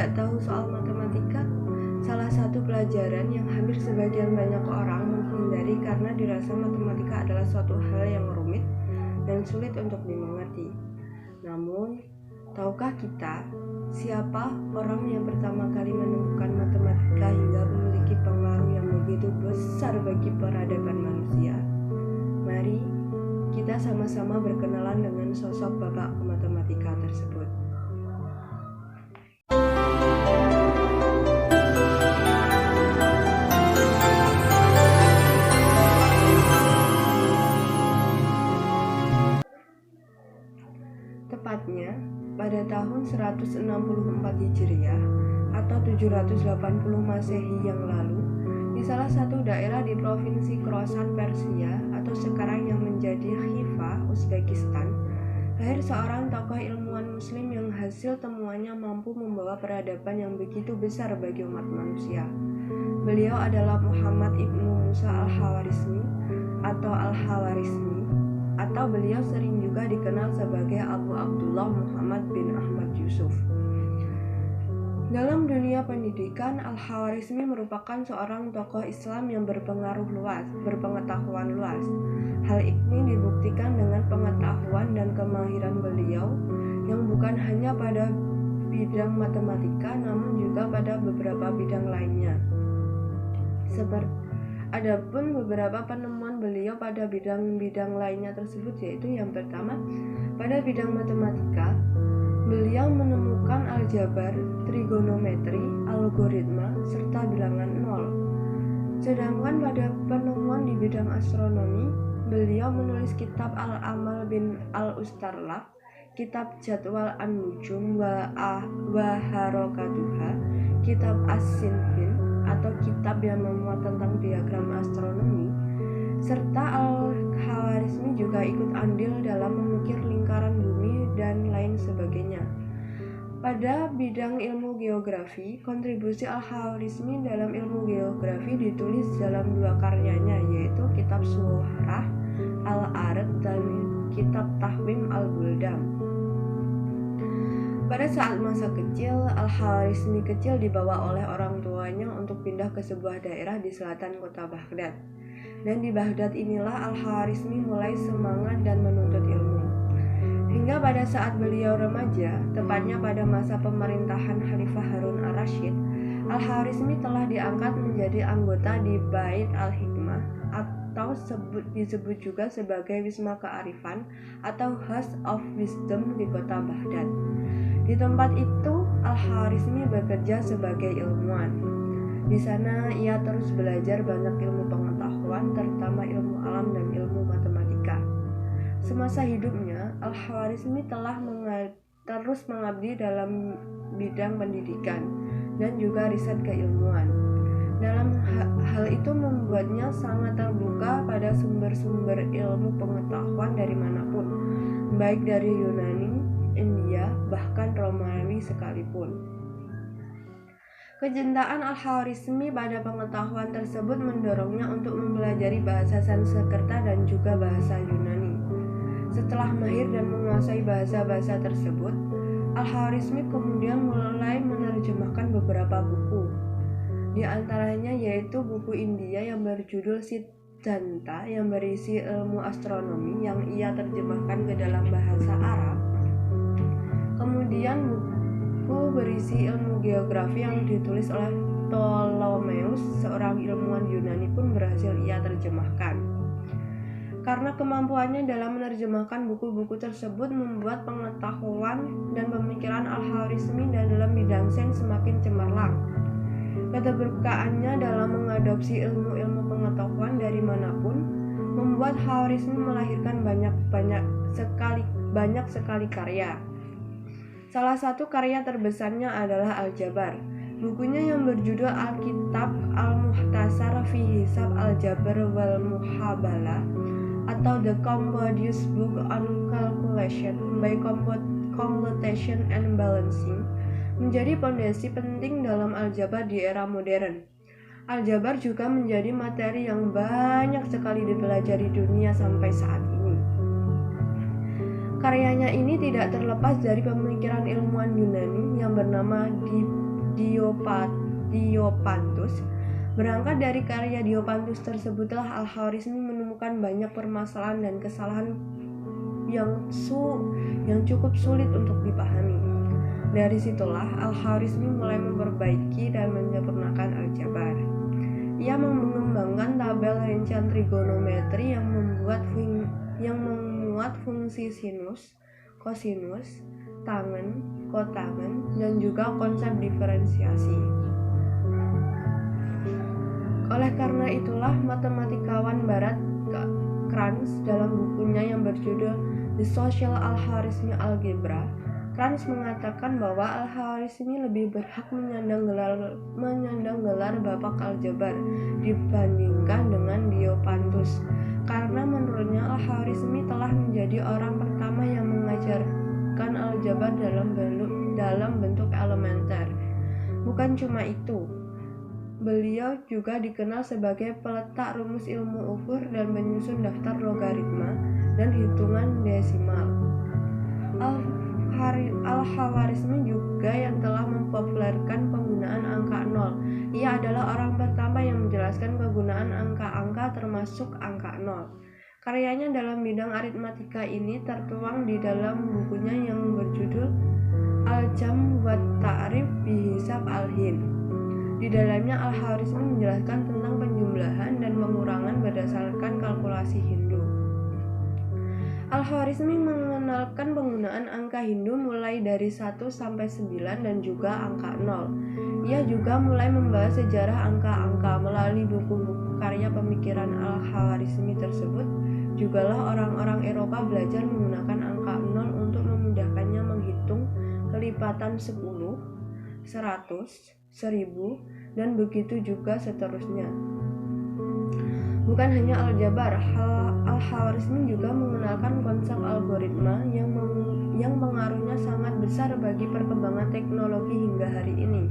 tidak tahu soal matematika? Salah satu pelajaran yang hampir sebagian banyak orang menghindari karena dirasa matematika adalah suatu hal yang rumit dan sulit untuk dimengerti. Namun, tahukah kita siapa orang yang pertama kali menemukan matematika hingga memiliki pengaruh yang begitu besar bagi peradaban manusia? Mari kita sama-sama berkenalan dengan sosok bapak matematika tersebut. Tepatnya pada tahun 164 Hijriah atau 780 Masehi yang lalu, di salah satu daerah di provinsi Khorasan Persia atau sekarang yang menjadi Khiva, Uzbekistan, lahir seorang tokoh ilmuwan muslim yang hasil temuannya mampu membawa peradaban yang begitu besar bagi umat manusia. Beliau adalah Muhammad ibnu Musa al-Khawarizmi atau beliau sering juga dikenal sebagai Abu Abdullah Muhammad bin Ahmad Yusuf. Dalam dunia pendidikan, Al-Khawarizmi merupakan seorang tokoh Islam yang berpengetahuan luas. Hal ini dibuktikan dengan pengetahuan dan kemahiran beliau yang bukan hanya pada bidang matematika namun juga pada beberapa bidang lainnya. Adapun beberapa penemuan beliau pada bidang-bidang lainnya tersebut yaitu yang pertama, pada bidang matematika, beliau menemukan aljabar, trigonometri, algoritma, serta bilangan nol. Sedangkan pada penemuan di bidang astronomi, beliau menulis kitab Al-Amal bin Al-Ustarlaq, kitab Jadwal An-Nujum wa Harokatuha, kitab As-Sinfin, atau kitab yang memuat tentang diagram astronomi, serta Al-Khawarizmi juga ikut andil dalam mengukir lingkaran bumi dan lain sebagainya. Pada bidang ilmu geografi, kontribusi Al-Khawarizmi dalam ilmu geografi ditulis dalam dua karyanya, yaitu kitab Surah Al-Ard dan kitab Tahwim Al-Buldam. Pada saat masa kecil, Al-Khawarizmi kecil dibawa oleh orang tuanya untuk pindah ke sebuah daerah di selatan kota Baghdad. Dan di Baghdad inilah Al-Khawarizmi mulai semangat dan menuntut ilmu. Hingga pada saat beliau remaja, tepatnya pada masa pemerintahan Khalifah Harun ar-Rasyid, Al-Khawarizmi telah diangkat menjadi anggota di Bait al-Hikmah atau disebut juga sebagai Wisma Kearifan atau House of Wisdom di kota Baghdad. Di tempat itu, Al-Khawarizmi bekerja sebagai ilmuwan. Di sana, ia terus belajar banyak ilmu pengetahuan, terutama ilmu alam dan ilmu matematika. Semasa hidupnya, Al-Khawarizmi telah terus mengabdi dalam bidang pendidikan dan juga riset keilmuan. Dalam hal itu membuatnya sangat terbuka pada sumber-sumber ilmu pengetahuan dari manapun, baik dari Yunani, India, bahkan Romawi sekalipun. Kecintaan Al-Khawarizmi pada pengetahuan tersebut mendorongnya untuk mempelajari bahasa Sanskerta dan juga bahasa Yunani. Setelah mahir dan menguasai bahasa-bahasa tersebut, Al-Khawarizmi kemudian mulai menerjemahkan beberapa buku. Di antaranya yaitu buku India yang berjudul Siddhanta yang berisi ilmu astronomi yang ia terjemahkan ke dalam bahasa Arab. Kemudian buku berisi ilmu geografi yang ditulis oleh Ptolemeus, seorang ilmuwan Yunani pun berhasil ia terjemahkan. Karena kemampuannya dalam menerjemahkan buku-buku tersebut membuat pengetahuan dan pemikiran Al-Khawarizmi dalam bidang sains semakin cemerlang. Keterbukaannya dalam mengadopsi ilmu-ilmu pengetahuan dari manapun membuat Khawarizmi melahirkan banyak sekali karya. Salah satu karya terbesarnya adalah Aljabar. Bukunya yang berjudul Al-Kitab Al-Muhtasar fi Hisab Al-Jabr wal Muhabalah atau The Compendious Book on Calculation by Computation and Balancing menjadi pondasi penting dalam aljabar di era modern. Aljabar juga menjadi materi yang banyak sekali dipelajari dunia sampai saat ini. Karyanya ini tidak terlepas dari pemikiran ilmuwan Yunani yang bernama Diopantus. Berangkat dari karya Diopantus tersebutlah Al-Khwarizmi menemukan banyak permasalahan dan kesalahan yang cukup sulit untuk dipahami. Dari situlah Al-Khwarizmi mulai memperbaiki dan menyempurnakan aljabar. Ia mengembangkan tabel rincian trigonometri yang memuat fungsi sinus, kosinus, tangen, kotangen, dan juga konsep diferensiasi. Oleh karena itulah matematikawan barat Kranz dalam bukunya yang berjudul The Social Al-Khwarizmi Algebra, Kranz mengatakan bahwa Al-Khwarizmi lebih berhak menyandang gelar bapak aljabar dibandingkan dengan Diopantus, karena menurutnya Al-Khwarizmi telah menjadi orang pertama yang mengajarkan aljabar dalam bentuk elementer. Bukan cuma itu, beliau juga dikenal sebagai peletak rumus ilmu ukur dan penyusun daftar logaritma dan hitungan desimal. Al-Khwarizmi juga yang telah mempopulerkan penggunaan angka nol. Ia adalah orang pertama yang menjelaskan kegunaan angka-angka termasuk angka nol. Karyanya dalam bidang aritmatika ini tertuang di dalam bukunya yang berjudul Al-Jam' wa Ta'rif bi Hisab al-Hind. Di dalamnya Al-Khwarizmi menjelaskan tentang penjumlahan dan pengurangan berdasarkan kalkulasi Hindu. Al-Khwarizmi mengenalkan penggunaan angka Hindu mulai dari 1 sampai 9 dan juga angka 0. Ia juga mulai membahas sejarah angka-angka melalui buku-buku karya pemikiran Al-Khwarizmi tersebut. Jugalah orang-orang Eropa belajar menggunakan angka 0 untuk memudahkannya menghitung kelipatan 10, 100, 1000, dan begitu juga seterusnya. Bukan hanya aljabar, Al-Khwarizmi juga mengenalkan konsep algoritma yang pengaruhnya sangat besar bagi perkembangan teknologi hingga hari ini.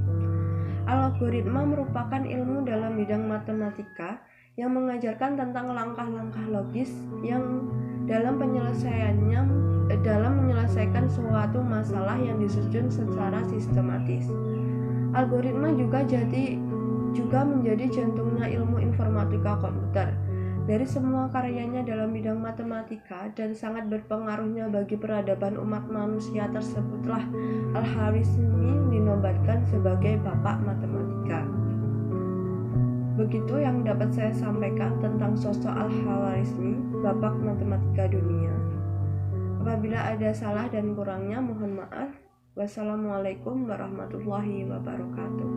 Algoritma merupakan ilmu dalam bidang matematika yang mengajarkan tentang langkah-langkah logis yang dalam menyelesaikan suatu masalah yang disusun secara sistematis. Algoritma juga menjadi jantungnya ilmu informatika komputer. Dari semua karyanya dalam bidang matematika dan sangat berpengaruhnya bagi peradaban umat manusia tersebutlah Al-Khwarizmi dinobatkan sebagai bapak matematika. Begitu yang dapat saya sampaikan tentang sosok Al-Khwarizmi, bapak matematika dunia. Apabila ada salah dan kurangnya mohon maaf. Wassalamualaikum warahmatullahi wabarakatuh.